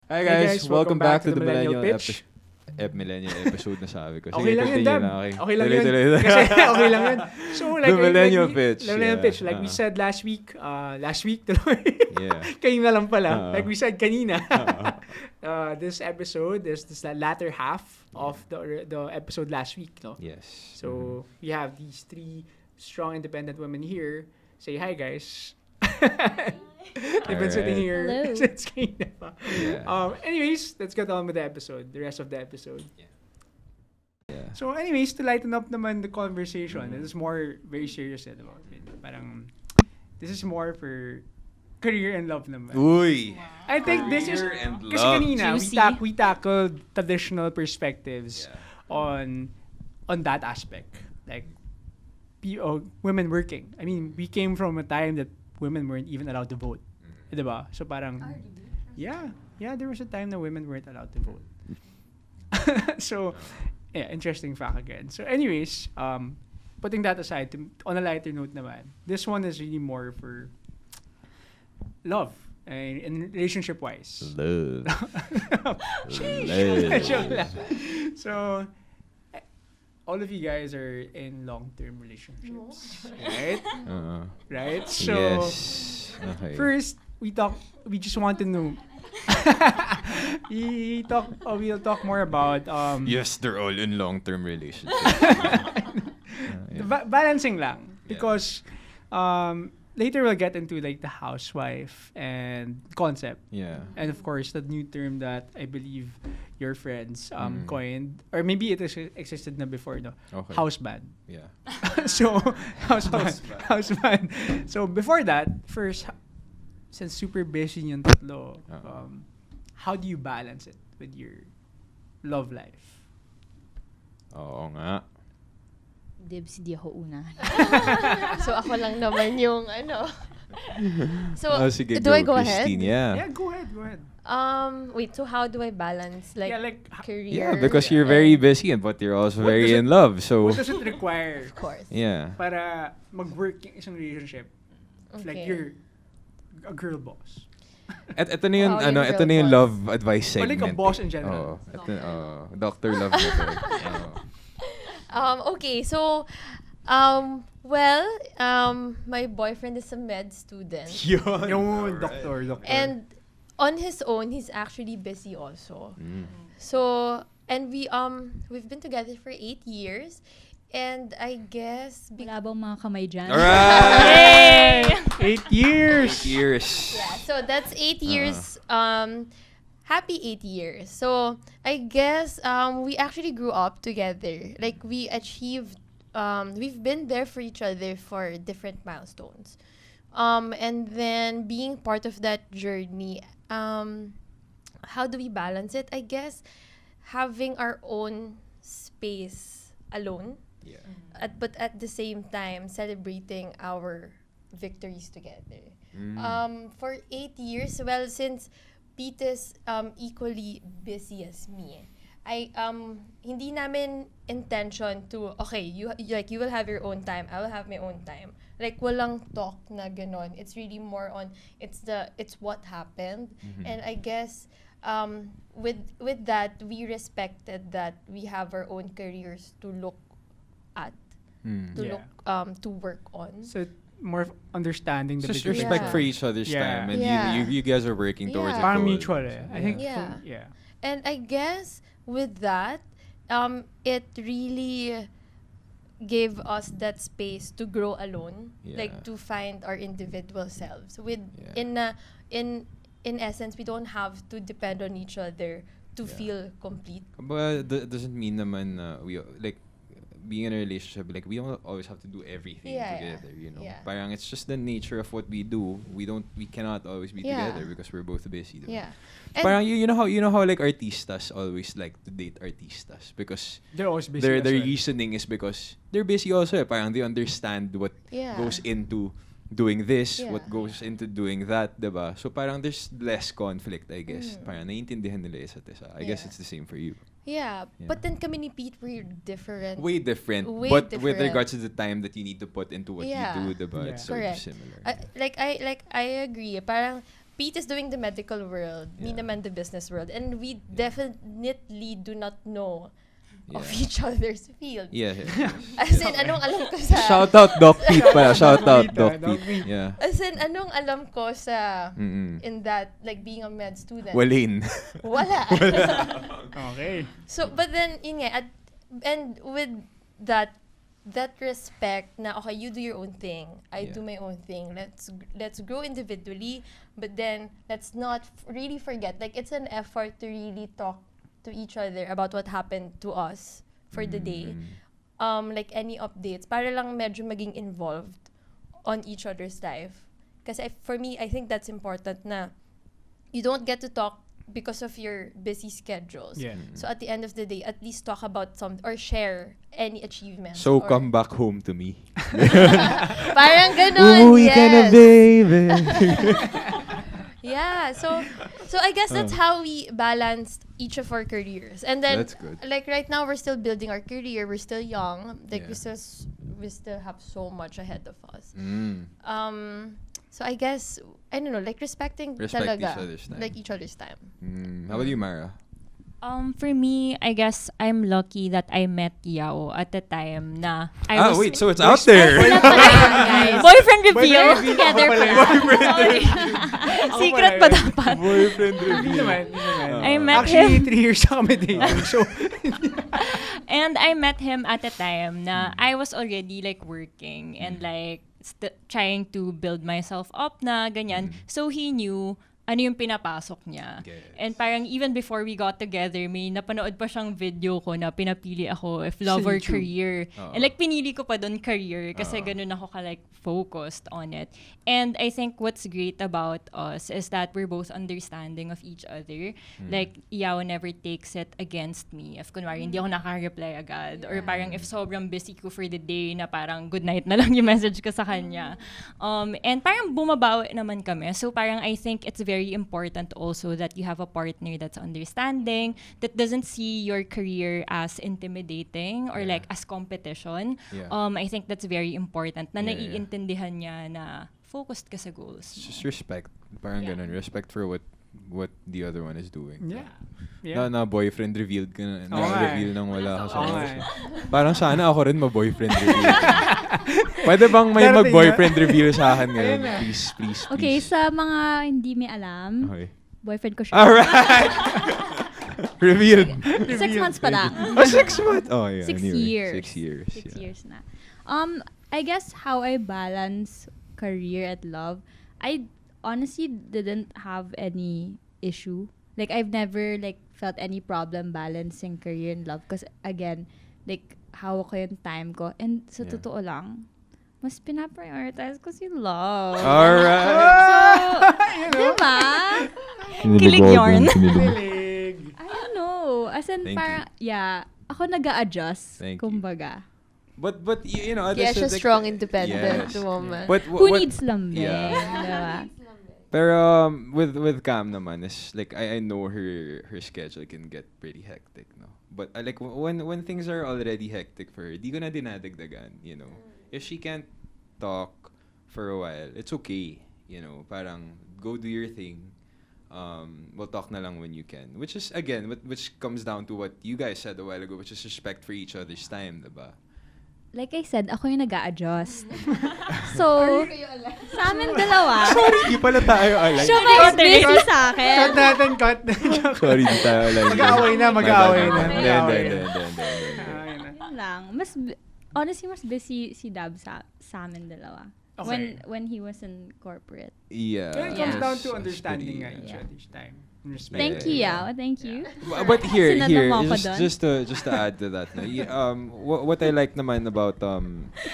Hi guys, welcome back to the Millennial Pitch. Millennial episode na sabi ko. Okay lang yun, Dab. Okay lang yun. Tuloy. Kasi okay lang yun. So, like, The Millennial Pitch. Millennial yeah. Pitch. Like we said last week tuloy. Yeah. Kanina lang pala. Uh-uh. Like we said kanina. This episode is the latter half of the episode last week, no? Yes. So, we have these three strong independent women here. Say hi, guys. They've been sitting here Hello. since kanina pa. Yeah. Anyways, let's get on with the episode. The rest of the episode. Yeah. So anyways, to lighten up naman the conversation, this is more very serious about it. Parang, this is more for career and love naman. Uy! I think this is, Career and kasi love. kanina, Juicy. we tackled traditional perspectives on that aspect. Like, women working. I mean, we came from a time that women weren't even allowed to vote. Diba? So parang, yeah, there was a time that women weren't allowed to vote. So, yeah, interesting fact again. So anyways, putting that aside, on a lighter note naman, this one is really more for love and relationship-wise. Love. Joke lang. So, all of you guys are in long-term relationships, right? Right? So, Yes. Okay. first, we just want to know. We'll talk more about Yes, they're all in long-term relationships. balancing lang, Yeah. because later we'll get into like the housewife and concept, Yeah. and of course the new term that I believe your friends coined, or maybe it existed na before, no? Okay. Houseband. Yeah. So houseband. So before that, first, since super busy yung tatlo, how do you balance it with your love life? Oo nga. Dibs, di ako una. So, ako lang naman yung So, Sige, do I go ahead? Christine, yeah. Yeah, go ahead. Wait, so how do I balance career? Yeah, because you're very busy but you're also What very does in love. So, What does it require Of course. yeah. para mag-work yung isang relationship? Like Okay. you're a girl boss. At ito na yung Oh, yung ito girl na yung boss. love advice Or segment. like a boss in Oh, general. Dr. Love na to. Okay, so, my boyfriend is a med student. Yung doctor. And on his own, he's actually busy also. Mm. So, and we've been together for 8 years. And I guess Wala bang mga kamay dyan? Alright! 8 years. Years. yeah, so that's 8 years. Happy 8 years. So I guess we actually grew up together. Like we achieved. We've been there for each other for different milestones. And then being part of that journey. How do we balance it? I guess having our own space alone. Yeah. But at the same time celebrating our victories together. For 8 years, well, since Pete is equally busy as me, hindi namin intention to you will have your own time, I will have my own time. Like walang talk na ganon. It's really more on it's what happened. And I guess with that we respected that we have our own careers to look at, to work on. So more of understanding the Just bigger respect Yeah. for each other's Yeah. time, and Yeah. you guys are working towards Yeah. a Parang goal. mutual I think. Yeah. And I guess with that, it really gave us that space to grow alone, like Yeah. to find our individual selves. Yeah. In essence, we don't have to depend on each other to feel complete. But doesn't mean naman we like being in a relationship, like we don't always have to do everything together, you know. Yeah. Parang it's just the nature of what we do. We cannot always be Yeah. together because we're both busy. Diba? Yeah. Parang you know how like artistas always like to date artistas because They're always busy. their as well. reasoning is because they're busy also. Parang they understand what Yeah. goes into doing this, Yeah. what goes into doing that, diba? So parang there's less conflict, I guess. Parang naiintindihan nila isa't isa. I guess Yeah. it's the same for you. Yeah, but then kami ni Pete, we're different. Way different. Way But with different. regards to the time that you need to put into what Yeah. you do, diba? Yeah. It's sort of Correct. similar. I agree. Parang Pete is doing the medical world, me naman the business world, and we definitely do not know of each other's field. Yeah. As in, anong alam ko sa... Shout out Doc Pete pala. Shout out Doc Doc Pete. Yeah. As in, anong alam ko sa... in that, like, being a med student. Walain. Wala. Okay. So, but then, yun nga, and with that respect na, okay, you do your own thing, I do my own thing, let's grow individually, but then let's not really forget, like, it's an effort to really talk to each other about what happened to us for the day. Like, any updates, para lang medyo maging involved on each other's life. Kasi for me, I think that's important na you don't get to talk because of your busy schedules. Yeah. So at the end of the day, at least talk about some or share any achievements. So or, come back home to me. Parang ganun, Uy ka na, yes. baby. Yeah, so I guess that's how we balanced each of our careers. And then, That's good. like right now, we're still building our career. We're still young. Like Yeah. we still have so much ahead of us. So I guess, I don't know, like respecting Respect talaga, each other's time. like each other's time. How about you, Mara? For me, I guess I'm lucky that I met Yao at the time na I was... Wait, so it's out there. Guys. Boyfriend reveal. Together Ako pala. pala. Sorry. Secret pa dapat. Boyfriend Hindi naman. I met Actually, him. 3 years kami dating. So, And I met him at a time na I was already like working and like trying to build myself up na ganyan. So he knew ano yung pinapasok niya. Yes. And parang even before we got together, may napanood pa siyang video ko na pinapili ako if love or YouTube. career. And like pinili ko pa doon career kasi ganun ako ka like focused on it. And I think what's great about us is that we're both understanding of each other. Like Yao never takes it against me. If kunwari hindi ako naka-reply agad or parang if sobrang busy ko for the day na parang good night na lang yung message ko sa kanya. And parang bumabawi naman kami. So parang I think it's very important also that you have a partner that's understanding, that doesn't see your career as intimidating or like as competition. Yeah. I think that's very important na Yeah, naiintindihan niya na focused ka sa goals. Just respect. Parang ganun. Respect for what the other one is doing. yeah. Na boyfriend revealed ka na. Oo nga reveal nang wala ka sa Oo nga life. Parang sana ako rin ma-boyfriend reveal. Pwede bang may Darating mag-boyfriend reveal sa akin ngayon? Ayun na. Please. Okay, sa mga hindi may alam, Okay. boyfriend ko siya. Alright! Revealed. 6 months pa lang. 6 months? Oh, yeah. 6 anyway. years. 6 years. 6 yeah. years na. I guess how I balance career and love, I honestly didn't have any issue. Like, I've never, like, felt any problem balancing career and love. Because, again, like, hawak ko yung time ko. And sa Yeah. totoo lang, mas pinaprioritize ko si love. Alright! Diba? Kilig yarn. Kilig. I don't know. As in, Thank parang, yeah, ako nag-a-adjust, Thank you. kumbaga. But you know, Yeah, others she's said, like, strong, independent yes. woman. But Who what- needs lambing? Yeah. Diba? Pero with Cam naman is like I know her schedule can get pretty hectic, no. But like when things are already hectic for her, di ko na dinadagdagan, you know. If she can't talk for a while, it's okay, you know. Parang go do your thing. We'll talk na lang when you can. Which is again, which comes down to what you guys said a while ago, which is respect for each other's time, diba? Like I said, ako yung nag-a-adjust. So, sa amin dalawa, Hindi pala tayo alike. siya mas busy sa Cut akin. natin, cut. Sorry, di tayo alike. Mag-aaway na, mag-aaway na. Hindi. Yun lang. Honestly, mas busy si Dab sa amin dalawa. Okay. When he was in corporate. Yeah. Kaya it comes Yeah. down to understanding nga each Yeah. other's time. And respect. Thank you, Yao. Thank you. But here Sinadla mo ako just dun. just to add to that, no, what I like naman about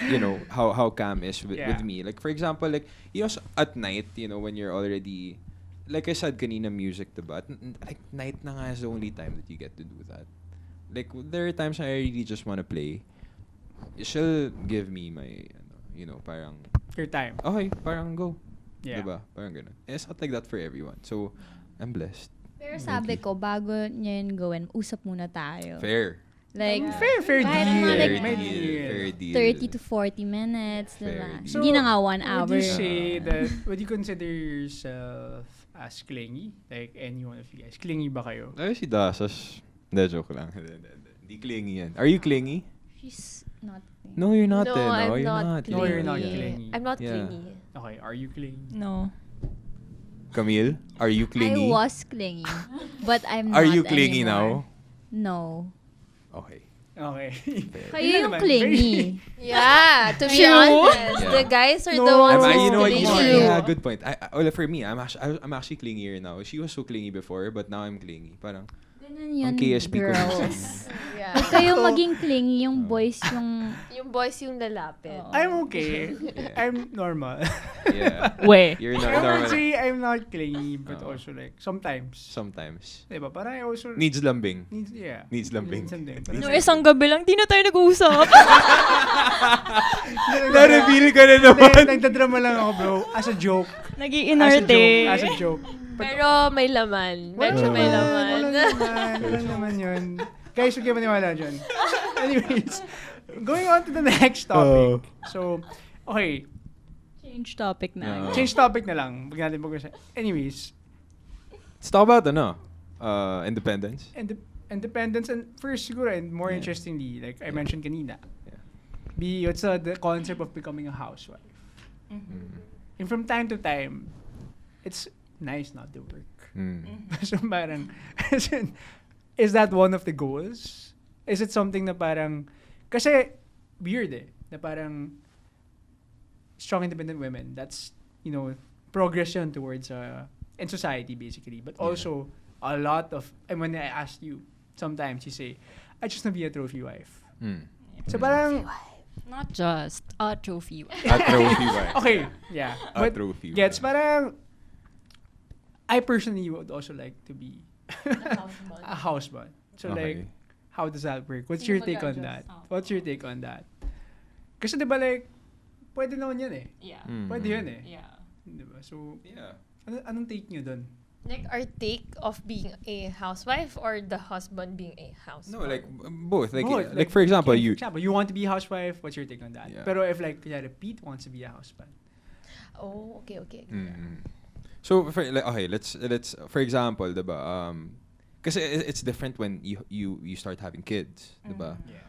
you know how Cam is with me. Like for example, like you know at night, you know when you're already, like I said kanina, music, diba? Like night na nga is the only time that you get to do that. Like there are times I really just want to play. She'll give me my you know parang Your time. okay, parang go. Yeah. Diba? Parang ganun. It's not like that for everyone. So I'm blessed. Pero sabi ko, bago niya yun gawin, usap muna tayo. Fair. Like, Fair kahit deal. mga like May Fair deal. deal. 30 to 40 minutes, Fair diba? deal. So, Hindi na nga 1 hour. Would you say that, would you consider yourself as clingy? Like, any one of you guys. Clingy ba kayo? Ay, si Dasas. Hindi, joke lang. Hindi clingy yan. Are you clingy? She's not. No, you're not. No, No, I'm you're not not. clingy. No, you're not clingy. I'm not Yeah. clingy. Okay, are you clingy? No. Camille, are you clingy? I was clingy, but I'm Are not you clingy anymore. now? No. Okay. Okay. Kayo Yun yung naman, clingy. Yeah, to be True. honest, Yeah. the guys are No, the ones I'm- who's you know what? clingy. Yeah, good point. Well, for me, I'm actually clingier now. She was so clingy before, but now I'm clingy. Parang, Ganun yun, ang KSP ko girls. Yeah. Huwag kayong maging clingy, yung boys yung... Yung boys yung lalapit. Oo. I'm okay. I'm normal. yeah. Way. You're I not would normal. say I'm not clingy, but Oo. also like, sometimes. Sometimes. Diba? Parang I also... Needs lambing. Yeah. Needs lambing. Minsan din. No, isang gabi lang, di na tayo nag-uusap. Na-reveal ka na Hindi, naman. nagdadrama lang ako, bro. As a joke. As a joke. Nag-iinarte. As a joke. Pero may laman. Medyo may laman. Walang naman yun. Guys, huwag kayo maniwala dyan. Anyways, going on to the next topic. So, okay. Change topic na. Oo. Change topic na lang. Huwag natin pag-usapan. Anyways, Let's talk about independence. independence and first siguro and more Yeah. interestingly, like I Yeah. mentioned kanina, Yeah. what's the concept of becoming a housewife. And from time to time, it's nice not to work. So parang, is that one of the goals? Is it something na parang, kasi weird na parang strong independent women, that's, progression towards, in society basically. But also, a lot of, and when I asked you, sometimes you say, I just want to be a trophy wife. So parang, Not just a trophy. A trophy wife. okay, yeah. A But trophy gets, wife. parang, I personally would also like to be Houseman. a houseman. So like, Okay. how does that work? What's Sino your take on that? mag-adjust? What's your take on that? Kasi diba like, pwede naman yan eh. Yeah. Pwede yun eh. Yeah. Diba? So, Yeah. anong take nyo dun? Like our take of being a housewife or the husband being a houseman? No, like both. Like, Both. like for example, okay, you. For example, you want to be a housewife, what's your take on that? Yeah. Pero if like, kunyari, Pete wants to be a husband. Oh, okay. So for like, okay, let's for example, diba? Kasi it's different when you start having kids, diba? Yeah.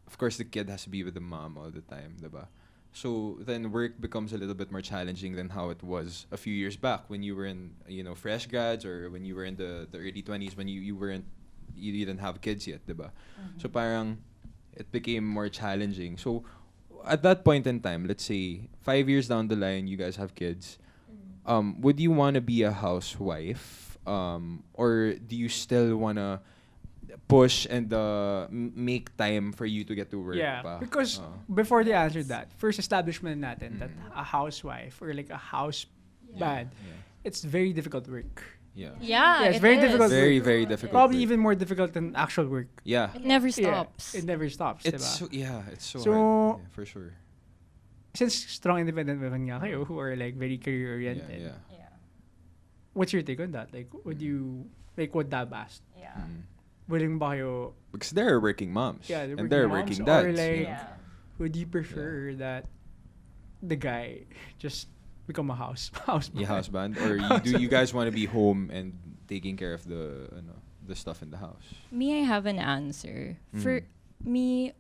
Of course the kid has to be with the mom all the time, diba? So then work becomes a little bit more challenging than how it was a few years back when you were in fresh grads or when you were in the early 20s when you didn't have kids yet, diba? So parang it became more challenging. So at that point in time, let's say 5 years down the line, you guys have kids. Would you want to be a housewife, or do you still wanna push and make time for you to get to work? Yeah, pa? because before they answer that, first establishment natin that a housewife or like a house band, it's very difficult work. Yeah. Yeah, it's very difficult. Very, work. very difficult. Probably work. even more difficult than actual work. Yeah. It never Yeah, stops. it never stops, It's diba? it's so, So- hard. Yeah, for sure. Since strong independent women nga kayo who are like very career Yeah, oriented, yeah. Yeah. what's your take on that? Like, would you like what Dab asked? Yeah. Willing ba kayo? Because they're working moms. Yeah, they're and they're working working moms, or dads. like- you know? Yeah. Would you prefer that the guy just become a house Yeah, house band, or you guys want to be home and taking care of the stuff in the house? Me, I have an answer. For me,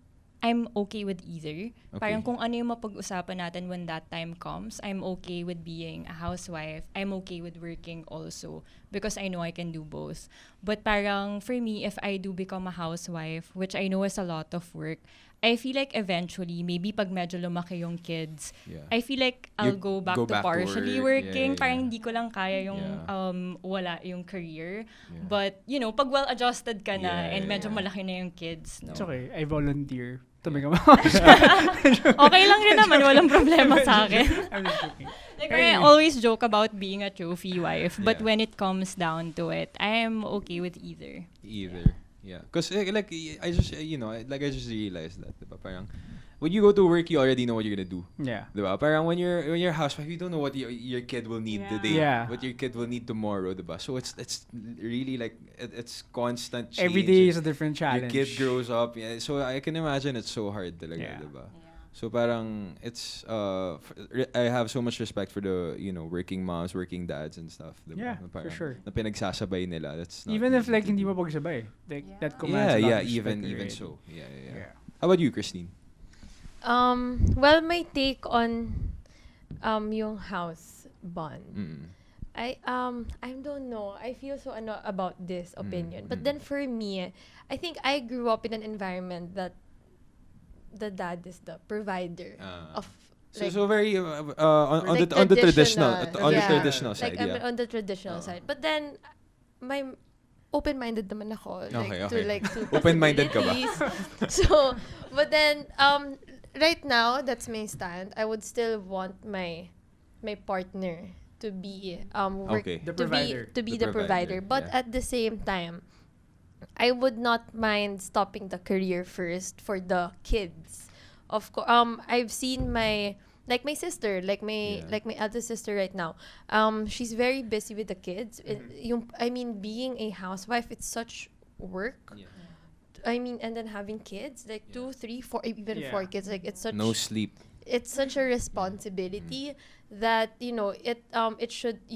I'm okay with either. Parang kung ano yung mapag-usapan natin when that time comes, I'm okay with being a housewife. I'm okay with working also because I know I can do both. But parang for me, if I do become a housewife, which I know is a lot of work, I feel like eventually, maybe pag medyo lumaki yung kids, Yeah. I feel like I'll You go back go to back to partially work. working. Yeah, Parang yeah. hindi ko lang kaya yung Yeah. wala yung career. Yeah. But, pag well-adjusted ka na Yeah, and medyo yeah. malaki na yung kids, no? It's okay. I volunteer to Yeah. become a house Okay lang rin naman, walang problema sa akin. I'm just joking. Like, I always joke about being a trophy wife, but Yeah. when it comes down to it, I am okay with either. Either. Yeah. Because like I just realized that, diba? Parang when you go to work, you already know what you're gonna do. Yeah. Diba? Parang when you're a housewife, you don't know what your kid will need today. Yeah. What your kid will need tomorrow, diba? So it's really like it's constant change. Every day is a different Your challenge. kid grows up. Yeah. So I can imagine it's so hard talaga, Yeah. diba? So parang it's I have so much respect for the working moms, working dads and stuff. Diba? Yeah, Na for parang, sure. Na pinagsasabay nila. That's not Even if easy like to hindi do. mo pagsabay, like Yeah. that commands a lot Yeah, of respect even already. so. Yeah. Yeah. How about you, Christine? Well, my take on yung house bond. Mm. I don't know. I feel so ano about this opinion. But mm. then for me, I think I grew up in an environment that the dad is the provider of So very on like the traditional traditional. on the Yeah. traditional side, like I'm yeah. on the traditional side. But then my open-minded naman ako Okay. to Open-minded ka ba? possibilities. So, but then right now that's my stand. I would still want my partner to be Okay. The to provider. be The the provider, provider, but yeah. at the same time I would not mind stopping the career first for the kids. Of course, I've seen my sister, like my eldest sister right now. She's very busy with the kids. I mean, being a housewife, it's such work. Yeah. I mean, and then having kids, like 2, 3, 4, even Yeah. 4 kids, like it's such No sleep. it's such a responsibility that you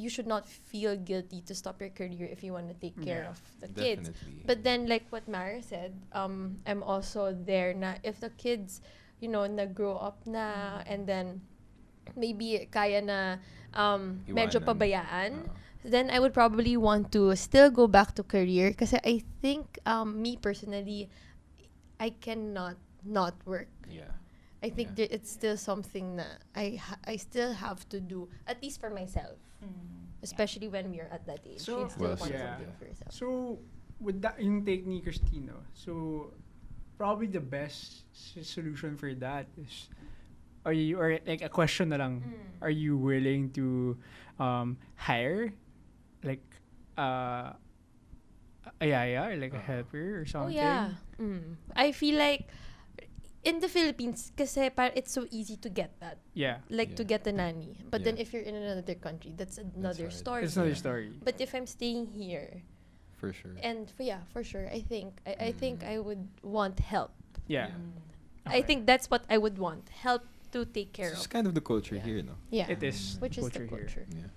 should not feel guilty to stop your career if you want to take care Yeah. of the kids. Definitely. But then like what Mara said, I'm also there na if the kids nag-grow up na and then maybe kaya na medyo Iwanan. pabayaan, Oo. then I would probably want to still go back to career kasi I think me personally I cannot not work. Yeah. I think Yeah. it's still something that I still have to do, at least for myself. Especially when we are at that age. So- You'd still Well want said. something for yourself. So, with that, yung take ni Christino, so probably the best solution for that is, or like a question na lang, are you willing to hire like a yaya or like a helper or Oh something? yeah. I feel like in the Philippines, kasi it's so easy to get that. Yeah. Like to Yeah. get a nanny. But then Yeah. if you're in another country, that's another hard. story. It's another Yeah. story. But if I'm staying here, For sure. and for sure, I think I would want help. Yeah. I Okay. think that's what I would want. Help to take care It's of. kind of the culture Yeah. here, no? Yeah. It is Which is the culture here. culture. Yeah.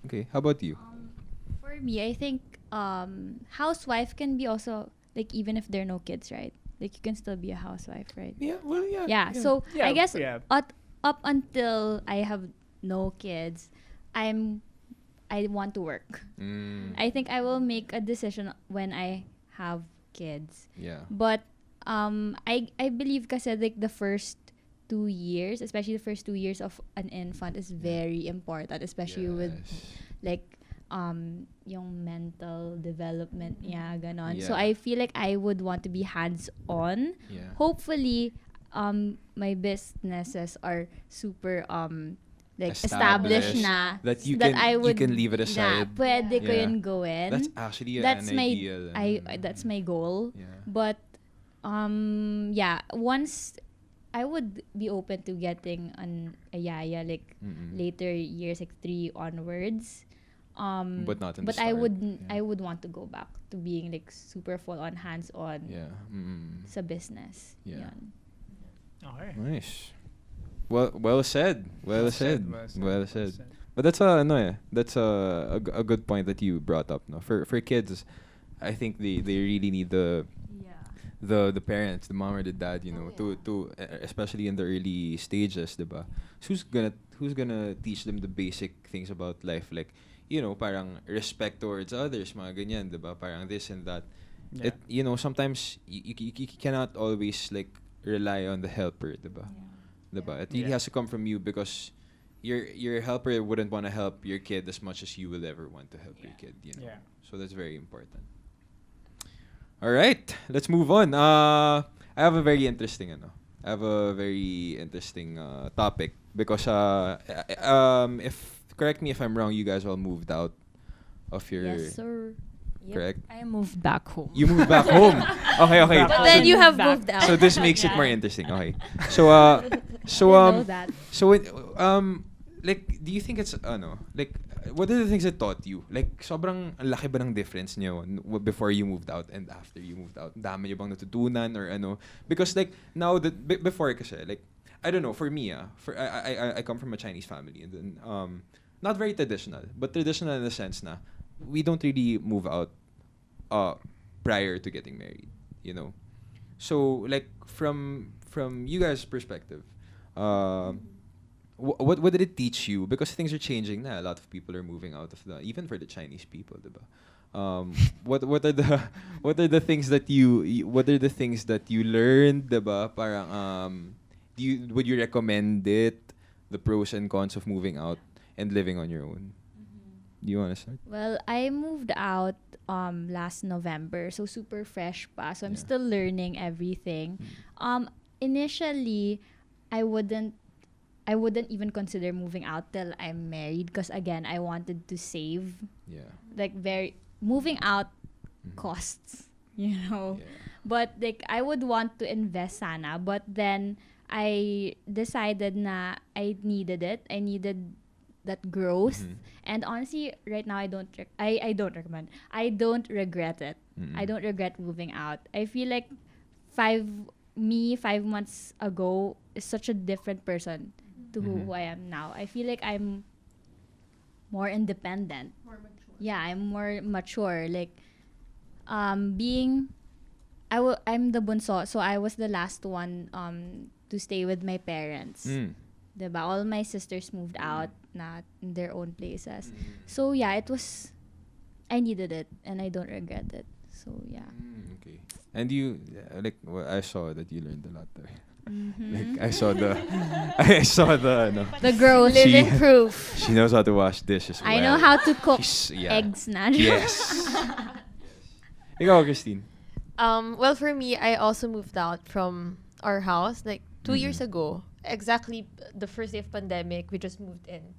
Okay, how about you? For me, I think housewife can be also like even if there are no kids, right? Like you can still be a housewife, right? Yeah, well, yeah. Yeah. So Yeah, I guess yeah. up until I have no kids, I want to work. I think I will make a decision when I have kids. Yeah. But I believe kasi like the first 2 years, especially the first 2 years of an infant is very important, especially with like yung mental development niya ganon. So Yeah. I feel like I would want to be hands-on. Yeah. Hopefully my businesses are super like established na That you that can I would you can leave it na aside. pwede ko Yeah. yun gawin. That's actually That's an my ideal. that's my goal. Yeah. But yeah, once I would be open to getting a yaya like Mm-mm. later years, like 3 onwards. But not in the but I start. would Yeah. I would want to go back to being like super full on hands on Yeah. Mm-mm. sa business. Yeah. Yun. Okay. Nice. Well said. Well said. Well said. said. But that's that's a good point that you brought up. No, for kids, I think they really need the parents, the mom or the dad, to especially in the early stages, diba? So who's gonna teach them the basic things about life, like parang respect towards others, mga ganyan, diba? Parang this and that. Yeah. Sometimes you cannot always like rely on the helper, diba? Diba? It really Yeah. has to come from you, because your helper wouldn't want to help your kid as much as you will ever want to help your kid, Yeah. So that's very important. All right, let's move on. I have a very interesting topic, because if correct me if I'm wrong, you guys all moved out of your Yes, sir. correct? I moved back home. You moved back home. Okay. But then you have Back. moved out. So this makes it more interesting. Okay. So Know that. so it, like, do you think it's like, what are the things it taught you? Like, sobrang laki ba ng difference niyo before you moved out and after you moved out? Dami niyo bang natutunan or ano? Because like now that before kasi like I don't know, for me, I come from a Chinese family, and then not very traditional, but traditional in the sense na we don't really move out prior to getting married, you know. So like from you guys' perspective, what did it teach you? Because things are changing now. A lot of people are moving out of the, even for the Chinese people, diba? What are the what are the things that you learned, diba? Parang would you recommend it? The pros and cons of moving out and living on your own. Do you want to start? Well, I moved out last November, so super fresh pa. So I'm Yeah. still learning everything. Initially, I wouldn't even consider moving out till I'm married because again, I wanted to save. Yeah. Like moving out costs, you know. Yeah. But like I would want to invest sana, but then I decided na I needed it. I needed that growth. And honestly, right now I don't recommend. I don't regret it. I don't regret moving out. I feel like 5 months ago is such a different person to who I am now. I feel like I'm more independent. Yeah, I'm more mature. Like I'm the bunso, so I was the last one to stay with my parents. Diba? All my sisters moved out na in their own places. So yeah, I needed it and I don't regret it. So yeah. Okay. And you, I saw that you learned a lot there. Like I saw the no. The growth. Living proof. She knows how to wash dishes. I know how to cook Yeah. eggs na. Yes. Ikaw, Christine. Well, for me, I also moved out from our house like 2 years ago. Exactly the first day of pandemic, we just moved in.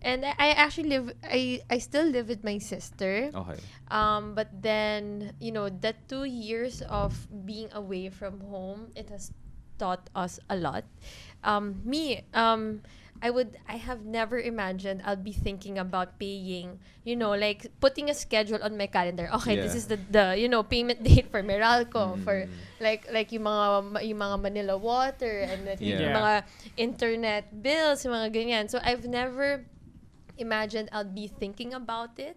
And I actually I still live with my sister. Okay. But then, that 2 years of being away from home, it has taught us a lot. I have never imagined I'll be thinking about paying, like putting a schedule on my calendar. Okay, this is the payment date for Meralco, for like yung mga Manila Water and yung mga internet bills, yung mga ganyan. So I've never imagined I'll be thinking about it.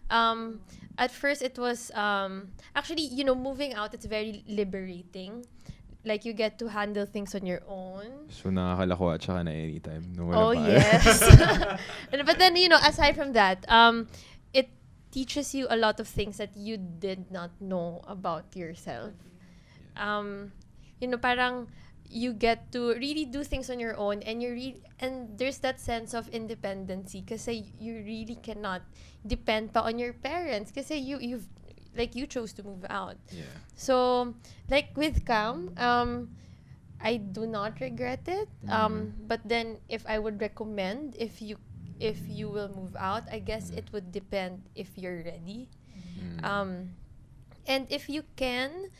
At first it was actually, moving out, it's very liberating. Like you get to handle things on your own. So nakakalakwa tsaka na anytime. No, Oh, yes. But then, aside from that, it teaches you a lot of things that you did not know about yourself. Parang you get to really do things on your own, and and there's that sense of independency kasi you really cannot depend pa on your parents kasi you chose to move out. Yeah. So, like with Cam, I do not regret it. But then if I would recommend, if you will move out, I guess it would depend if you're ready. And if you can,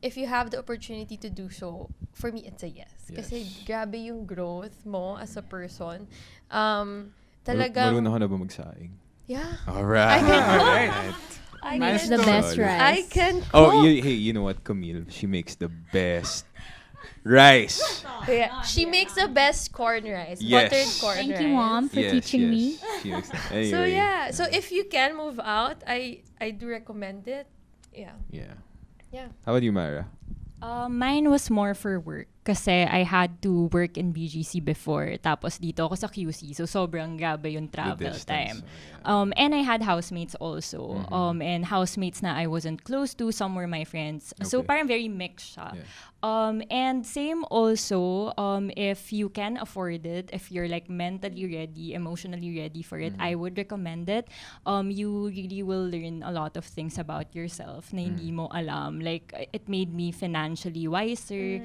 if you have the opportunity to do so, for me it's a yes. Kasi grabe yung growth mo as a person. Talagang Marunong ka na ba magsaing? yeah. Alright. That's the best rice. I can cook. Oh, you know what, Camille? She makes the best rice. Yeah. She makes the best corn rice. Yes. Buttered corn rice. Thank you, Mom, for teaching me. She makes that. Anyway. So yeah. So if you can move out, I do recommend it. Yeah. Yeah. Yeah. How about you, Mara? Mine was more for work kasi I had to work in BGC before. Tapos dito ako sa QC. So sobrang grabe yung travel time. And I had housemates also. And housemates na I wasn't close to. Some were my friends. So Okay. parang very mixed siya. Yeah. And same also, if you can afford it, if you're like mentally ready, emotionally ready for it, I would recommend it. You really will learn a lot of things about yourself na hindi mo alam. Like, it made me financially wiser.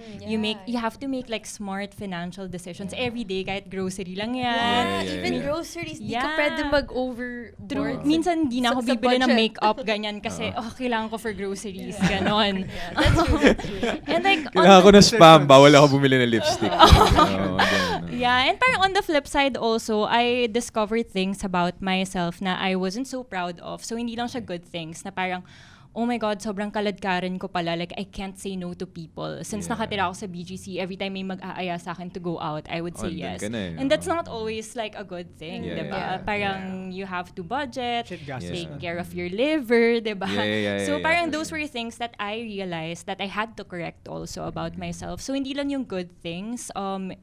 You have to make like smart financial decisions every day, kahit grocery lang yan. Even groceries, di ka Yeah. pwede mag-overboard. True. Minsan, di na ako Sa bibili ng budget. makeup, ganyan, kasi, kailangan ko for groceries, ganon. That's really true. And like, Kailangan ko na spam. Bawal ako bumili ng lipstick. yeah, and parang on the flip side also, I discovered things about myself na I wasn't so proud of. So, hindi lang siya good things na parang, oh my God, sobrang kaladkarin ko pala. Like, I can't say no to people. Since Yeah. nakatira ako sa BGC, every time may mag-aaya sa akin to go out, I would say Andun yes. ka na eh, And that's oo. not always like a good thing, Yeah, diba? yeah, Parang you have to budget, Shit gas take Yeah. care of your liver, diba? So yeah, parang for those sure. were things that I realized that I had to correct also about myself. So hindi lang yung good things,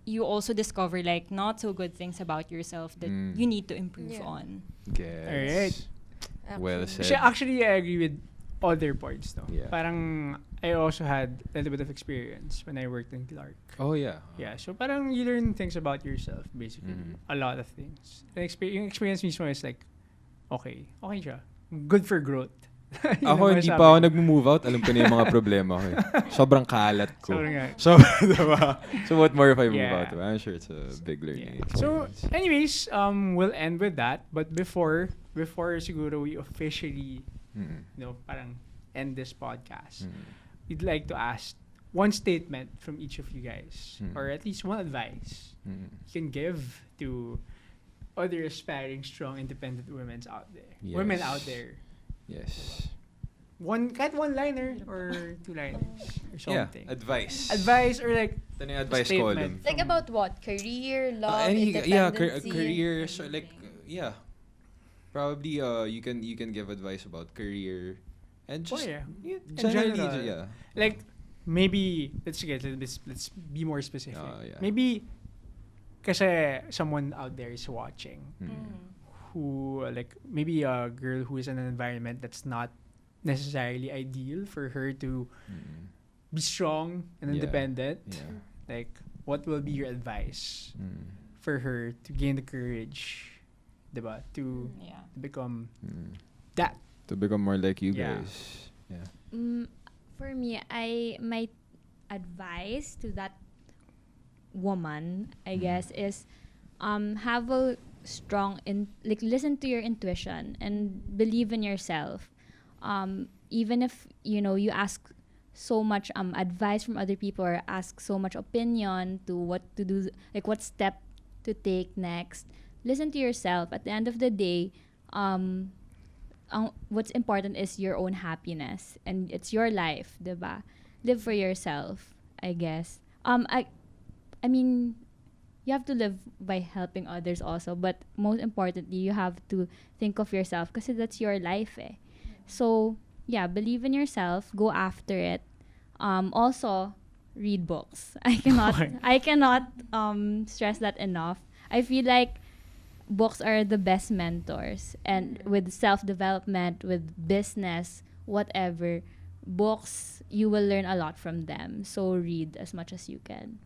you also discover like not so good things about yourself that you need to improve Yeah. on. Gets. Alright. Well said. Actually, I agree with other points, no? Yeah. Parang, I also had a little bit of experience when I worked in Clark. Oh yeah. Yeah, so parang you learn things about yourself, basically. A lot of things. Yung experience mismo is like, okay siya. Good for growth. Yun Ako ang hindi masasabi pa ako ko. nag-move out. Alam ko na yung mga problema ko eh. Sobrang kalat ko. Sobrang nga. So, diba? So what more if I move Yeah. out? Diba? I'm sure it's a big learning Yeah. So, experience. anyways, we'll end with that. But before siguro we officially, parang end this podcast, we'd like to ask one statement from each of you guys, or at least one advice you can give to other aspiring, strong, independent women out there. Yes. Women out there. Yes. Kahit one-liner or two-liners or something. Yeah. Advice. Advice or like Ito na yung advice statement. column. Like about what? Career, love, Yeah, independency? career. So like, yeah. Probably you can give advice about career and just yeah. In generally, general. yeah. Like maybe let's be more specific. Yeah. Maybe kasi someone out there is watching Mm. who like maybe a girl who is in an environment that's not necessarily ideal for her to be strong and Yeah. independent. Yeah. Like what will be your advice for her to gain the courage, diba? To Yeah. become that. To become more like you Yeah. guys. Yeah. For me, my advice to that woman, I guess, is have a strong listen to your intuition and believe in yourself. Even if you ask so much advice from other people or ask so much opinion to what to do, like what step to take next, listen to yourself. At the end of the day, what's important is your own happiness and it's your life, diba? Live for yourself, I guess. I mean, you have to live by helping others also, but most importantly, you have to think of yourself kasi that's your life eh. So, yeah, believe in yourself, go after it. Also, read books. I cannot stress that enough. I feel like books are the best mentors, and with self-development, with business, whatever, books, you will learn a lot from them. So read as much as you can.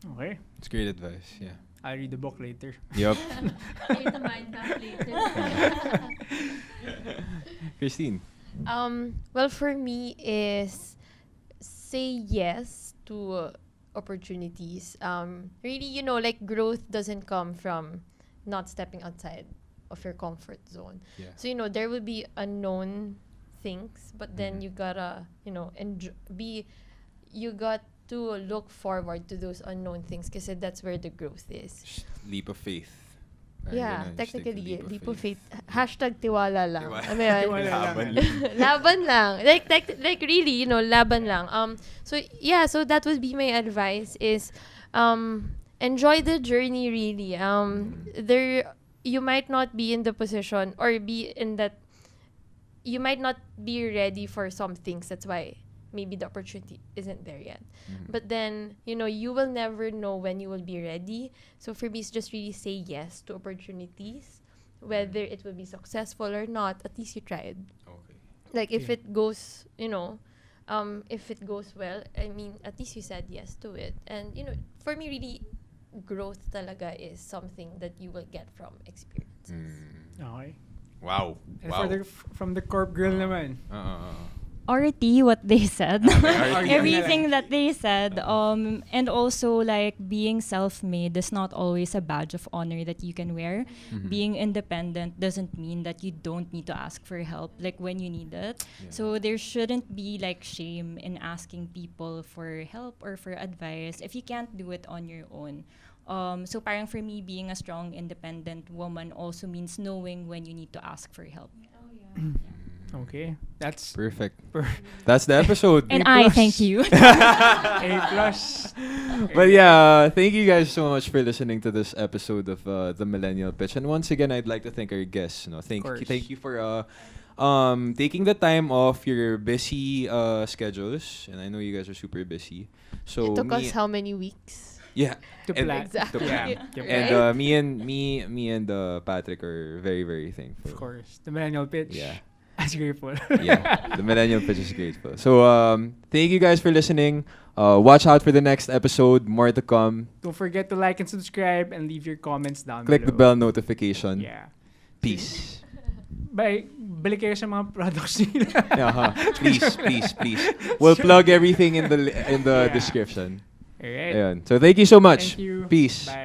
Okay. It's great advice. Yeah. I'll read the book later. Yup. Later, mind map later. Christine. Well, for me is say yes to opportunities. Really, like growth doesn't come from not stepping outside of your comfort zone. Yeah. So, there will be unknown things, but then you gotta, you got to look forward to those unknown things kasi that's where the growth is. Just leap of faith. Parang Yeah, ganun, just take the technically, leap of faith. # tiwala lang. Tiwala. Ano yun? Tiwala lang. Laban lang. Laban lang. Like really, laban lang. So yeah, so that would be my advice is enjoy the journey really. There you might not be in the position or be in that you might not be ready for some things. That's why maybe the opportunity isn't there yet. But then, you will never know when you will be ready. So for me, it's just really say yes to opportunities. Whether it will be successful or not, at least you tried. Okay. Like if Yeah. it goes, if it goes well, I mean, at least you said yes to it. And, for me, really, growth talaga is something that you will get from experiences. Okay. Wow. And Wow. from the corp girl naman. RT what they said. RT. Everything that they said. And also like being self-made is not always a badge of honor that you can wear. Being independent doesn't mean that you don't need to ask for help like when you need it. Yeah. So there shouldn't be like shame in asking people for help or for advice if you can't do it on your own. So parang for me, being a strong, independent woman also means knowing when you need to ask for help. Okay. That's Perfect. per- That's the episode. And A+. I thank you. A+. But yeah, thank you guys so much for listening to this episode of the Millennial Pitch. And once again, I'd like to thank our guests. Thank you for taking the time off your busy schedules. And I know you guys are super busy. So It took us how many weeks? yeah. To And- plan. Exactly. Yeah. And me and Patrick are very, very thankful. Of course. The Millennial Pitch. Yeah. That's grateful. Yeah. The Millennial Pitch is grateful. So thank you guys for listening. Watch out for the next episode. More to come. Don't forget to like and subscribe and leave your comments down Click the below. bell notification. Yeah. Peace. Balik kayo sa mga products nila. Yeah, please. We'll plug everything in the Yeah. description. Alright. Ayun. So thank you so much. Thank you. Peace. Bye.